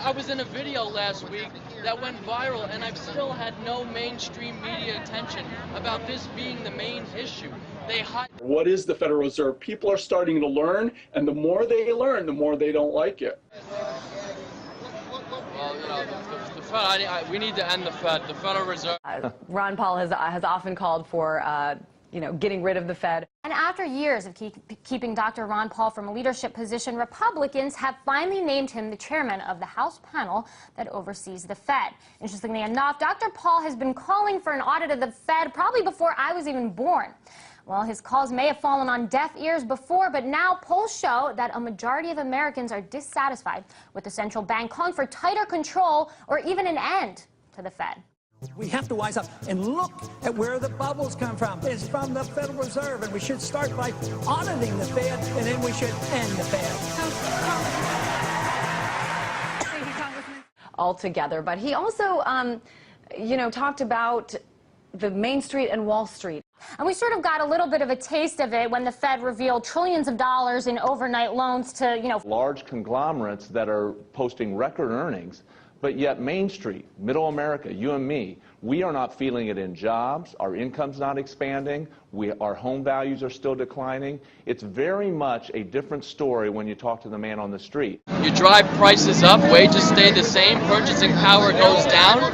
I was in a video last week that went viral, and I've still had no mainstream media attention about this being the main issue. What is the Federal Reserve? People are starting to learn, and the more they learn, the more they don't like it. Well, you know, the Fed, we need to end the Fed, the Federal Reserve. Ron Paul has often called for, getting rid of the Fed. And after years of keeping Dr. Ron Paul from a leadership position, Republicans have finally named him the chairman of the House panel that oversees the Fed. Interestingly enough, Dr. Paul has been calling for an audit of the Fed probably before I was even born. Well, his calls may have fallen on deaf ears before, but now polls show that a majority of Americans are dissatisfied with the central bank calling for tighter control or even an end to the Fed. We have to wise up and look at where the bubbles come from. It's from the Federal Reserve, and we should start by auditing the Fed, and then we should end the Fed. Thank you, Congressman. Altogether, but he also, talked about the Main Street and Wall Street. And we sort of got a little bit of a taste of it when the Fed revealed trillions of dollars in overnight loans to, large conglomerates that are posting record earnings. But yet Main Street, middle America, you and me, we are not feeling it in jobs. Our income's not expanding. Our home values are still declining. It's very much a different story when you talk to the man on the street. You drive prices up, wages stay the same, purchasing power goes down,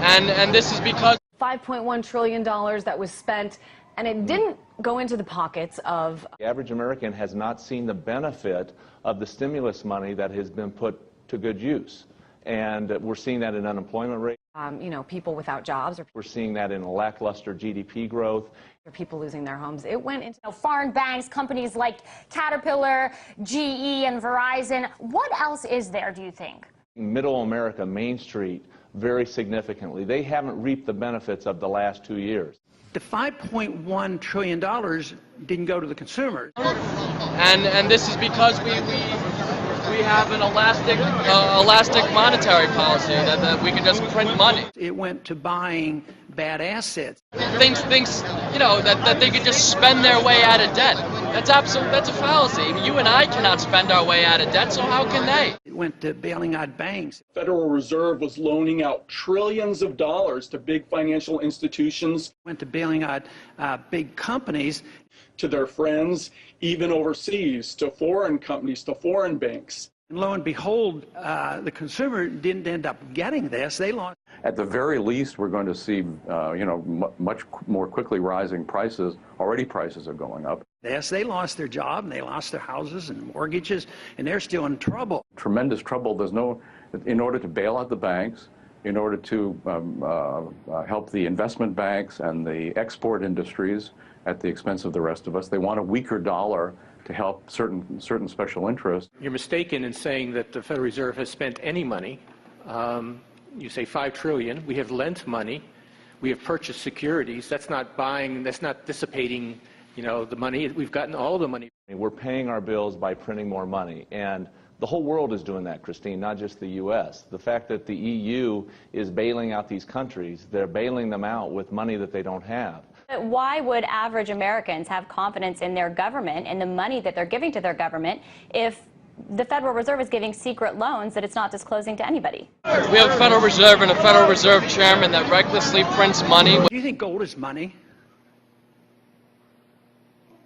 and this is because $5.1 trillion that was spent, and it didn't go into the pockets of... The average American has not seen the benefit of the stimulus money that has been put to good use. And we're seeing that in unemployment rate. People without jobs. We're seeing that in lackluster GDP growth. Or people losing their homes. It went into foreign banks, companies like Caterpillar, GE, and Verizon. What else is there, do you think? Middle America, Main Street, very significantly. They haven't reaped the benefits of the last 2 years. The $5.1 trillion didn't go to the consumers. And this is because we have an elastic monetary policy that we can just print money. It went to buying bad assets. Things that they could just spend their way out of debt. That's a fallacy. You and I cannot spend our way out of debt, so how can they? It went to bailing out banks. The Federal Reserve was loaning out trillions of dollars to big financial institutions. It went to bailing out big companies. To their friends, even overseas, to foreign companies, to foreign banks. And lo and behold, the consumer didn't end up getting this. They lost. At the very least, we're going to see, much more quickly rising prices. Already prices are going up. Yes, they lost their job, and they lost their houses and mortgages, and they're still in trouble. Tremendous trouble. In order to bail out the banks, in order to help the investment banks and the export industries at the expense of the rest of us, they want a weaker dollar to help certain special interests. You're mistaken in saying that the Federal Reserve has spent any money. You say $5 trillion. We have lent money. We have purchased securities. That's not buying. That's not dissipating. The money. We've gotten all the money. We're paying our bills by printing more money, and the whole world is doing that, Christine, not just the U.S. The fact that the EU is bailing out these countries, they're bailing them out with money that they don't have. Why would average Americans have confidence in their government and the money that they're giving to their government if the Federal Reserve is giving secret loans that it's not disclosing to anybody? We have a Federal Reserve and a Federal Reserve chairman that recklessly prints money. Do you think gold is money?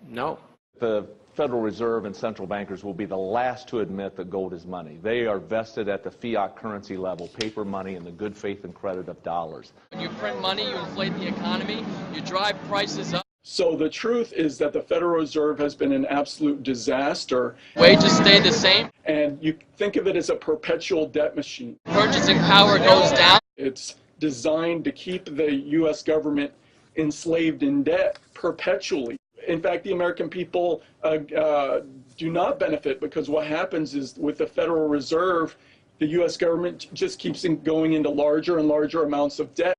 No. The Federal Reserve and central bankers will be the last to admit that gold is money. They are vested at the fiat currency level, paper money, and the good faith and credit of dollars. When you print money, you inflate the economy, you drive prices up. So the truth is that the Federal Reserve has been an absolute disaster. Wages stay the same. And you think of it as a perpetual debt machine. Purchasing power goes down. It's designed to keep the U.S. government enslaved in debt perpetually. In fact, the American people do not benefit, because what happens is with the Federal Reserve, the U.S. government just keeps going into larger and larger amounts of debt.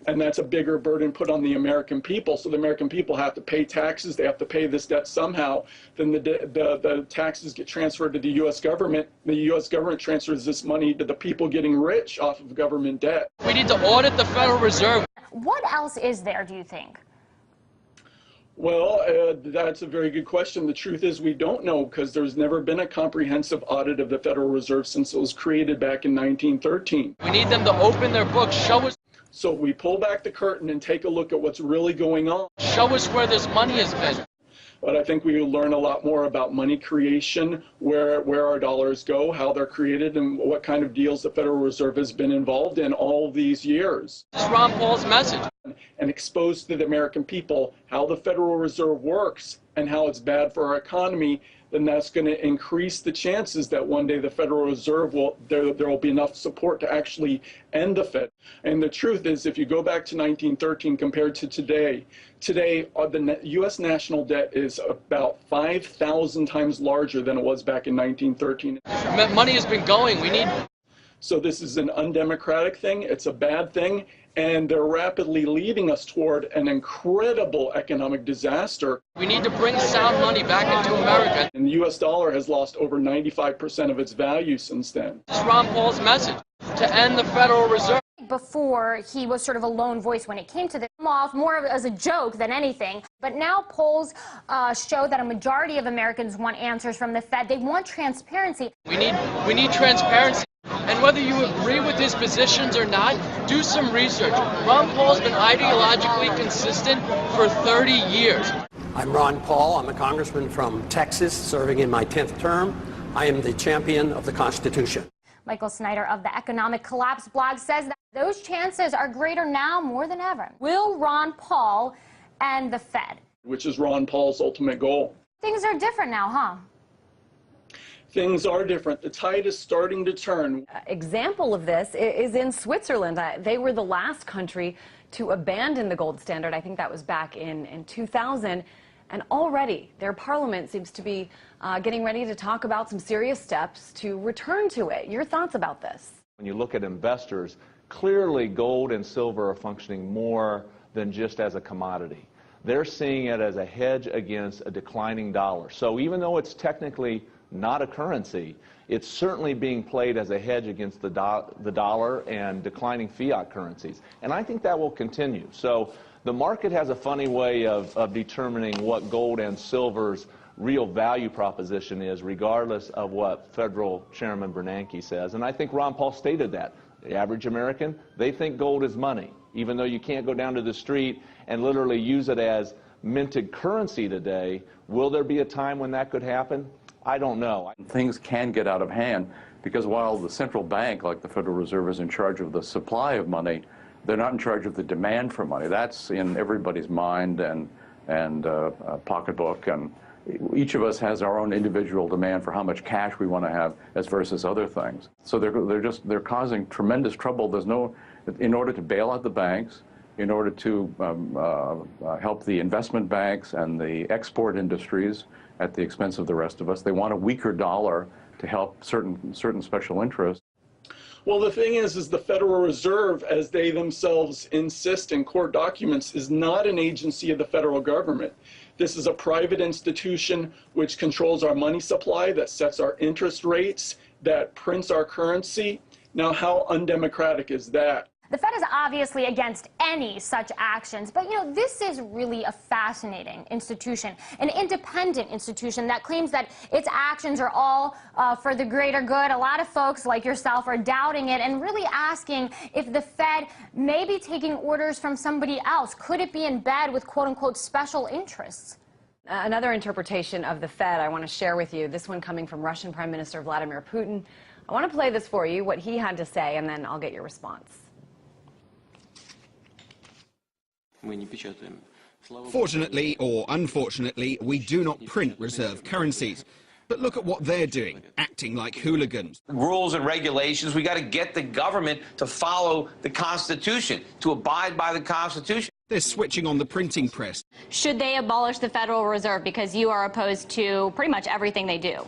And that's a bigger burden put on the American people. So the American people have to pay taxes. They have to pay this debt somehow. Then the taxes get transferred to the U.S. government. The U.S. government transfers this money to the people getting rich off of government debt. We need to audit the Federal Reserve. What else is there, do you think? Well, that's a very good question. The truth is we don't know because there's never been a comprehensive audit of the Federal Reserve since it was created back in 1913. We need them to open their books, show us. So we pull back the curtain and take a look at what's really going on. Show us where this money has been. But I think we will learn a lot more about money creation, where our dollars go, how they're created, and what kind of deals the Federal Reserve has been involved in all these years. This is Ron Paul's message. And expose to the American people how the Federal Reserve works and how it's bad for our economy, then that's going to increase the chances that one day the Federal Reserve there will be enough support to actually end the Fed. And the truth is, if you go back to 1913 compared to today, the U.S. national debt is about 5,000 times larger than it was back in 1913. Money has been going. We need. So this is an undemocratic thing. It's a bad thing. And they're rapidly leading us toward an incredible economic disaster. We need to bring sound money back into America. And the U.S. dollar has lost over 95% of its value since then. This is Ron Paul's message, to end the Federal Reserve. Before, he was sort of a lone voice when it came to this, off more as a joke than anything. But now polls show that a majority of Americans want answers from the Fed. They want transparency. We need transparency. And whether you agree with his positions or not, do some research. Ron Paul's been ideologically consistent for 30 years. I'm Ron Paul. I'm a congressman from Texas, serving in my 10th term. I am the champion of the Constitution. Michael Snyder of the Economic Collapse blog says that those chances are greater now more than ever. Will Ron Paul end the Fed? Which is Ron Paul's ultimate goal. Things are different now, huh? Things are different. The tide is starting to turn. Example of this is in Switzerland. They were the last country to abandon the gold standard. I think that was back in 2000. And already their parliament seems to be getting ready to talk about some serious steps to return to it. Your thoughts about this? When you look at investors, clearly gold and silver are functioning more than just as a commodity. They're seeing it as a hedge against a declining dollar. So even though it's technically not a currency, it's certainly being played as a hedge against the dollar and declining fiat currencies. And I think that will continue. So the market has a funny way of determining what gold and silver's real value proposition is, regardless of what Federal Chairman Bernanke says. And I think Ron Paul stated that. The average American, they think gold is money, even though you can't go down to the street and literally use it as minted currency today. Will there be a time when that could happen? I don't know. Things can get out of hand because while the central bank, like the Federal Reserve, is in charge of the supply of money, they're not in charge of the demand for money. That's in everybody's mind and pocketbook, and each of us has our own individual demand for how much cash we want to have as versus other things. So they're causing tremendous trouble. In order to bail out the banks, in order to help the investment banks and the export industries at the expense of the rest of us, they want a weaker dollar to help certain special interests. Well, the thing is the Federal Reserve, as they themselves insist in court documents, is not an agency of the federal government. This is a private institution which controls our money supply, that sets our interest rates, that prints our currency. Now, how undemocratic is that? The Fed is obviously against any such actions, but this is really a fascinating institution, an independent institution that claims that its actions are all for the greater good. A lot of folks like yourself are doubting it and really asking if the Fed may be taking orders from somebody else. Could it be in bed with quote-unquote special interests? Another interpretation of the Fed I want to share with you, this one coming from Russian Prime Minister Vladimir Putin. I want to play this for you, what he had to say, and then I'll get your response. Fortunately or unfortunately, we do not print reserve currencies. But look at what they're doing, acting like hooligans. Rules and regulations, we got to get the government to follow the Constitution, to abide by the Constitution. They're switching on the printing press. Should they abolish the Federal Reserve because you are opposed to pretty much everything they do?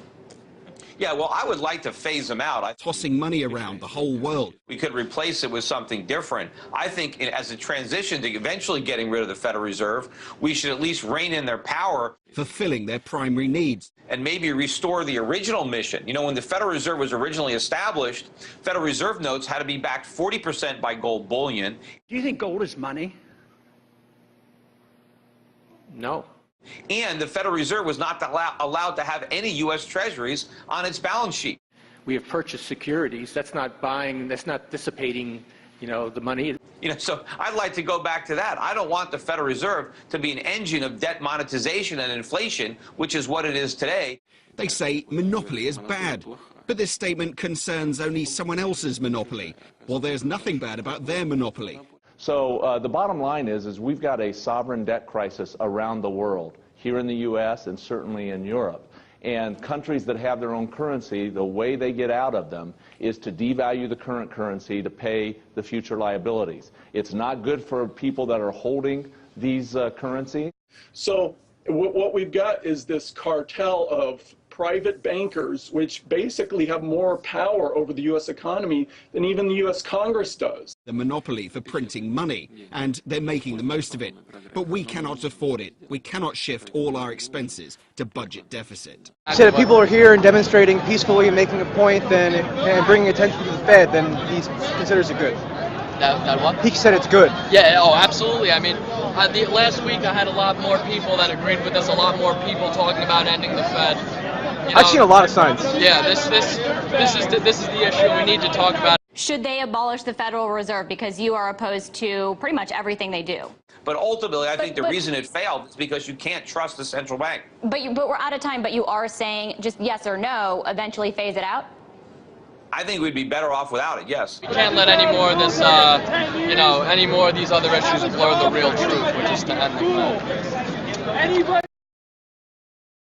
Yeah, well, I would like to phase them out. Tossing money around the whole world. We could replace it with something different. I think as a transition to eventually getting rid of the Federal Reserve, we should at least rein in their power. Fulfilling their primary needs. And maybe restore the original mission. When the Federal Reserve was originally established, Federal Reserve notes had to be backed 40% by gold bullion. Do you think gold is money? No. And the Federal Reserve was not allowed to have any U.S. Treasuries on its balance sheet. We have purchased securities. That's not buying, that's not dissipating, the money. So I'd like to go back to that. I don't want the Federal Reserve to be an engine of debt monetization and inflation, which is what it is today. They say monopoly is bad, but this statement concerns only someone else's monopoly. Well, there's nothing bad about their monopoly. So the bottom line is we've got a sovereign debt crisis around the world, here in the U.S. and certainly in Europe. And countries that have their own currency, the way they get out of them is to devalue the current currency to pay the future liabilities. It's not good for people that are holding these currencies. So what we've got is this cartel of private bankers, which basically have more power over the U.S. economy than even the U.S. Congress does. The monopoly for printing money, and they're making the most of it. But we cannot afford it. We cannot shift all our expenses to budget deficit. So if people are here and demonstrating peacefully and making a point and bringing attention to the Fed, then he considers it good. That what? He said it's good. Yeah, oh, absolutely. I mean, last week I had a lot more people that agreed with us, a lot more people talking about ending the Fed. I've seen a lot of signs. Yeah, this is the issue we need to talk about. Should they abolish the Federal Reserve because you are opposed to pretty much everything they do? But ultimately, I think the reason it failed is because you can't trust the central bank. But we're out of time, but you are saying just yes or no, eventually phase it out? I think we'd be better off without it, yes. We can't let any more of this, any more of these other issues blur the real truth, which is to end the Fed.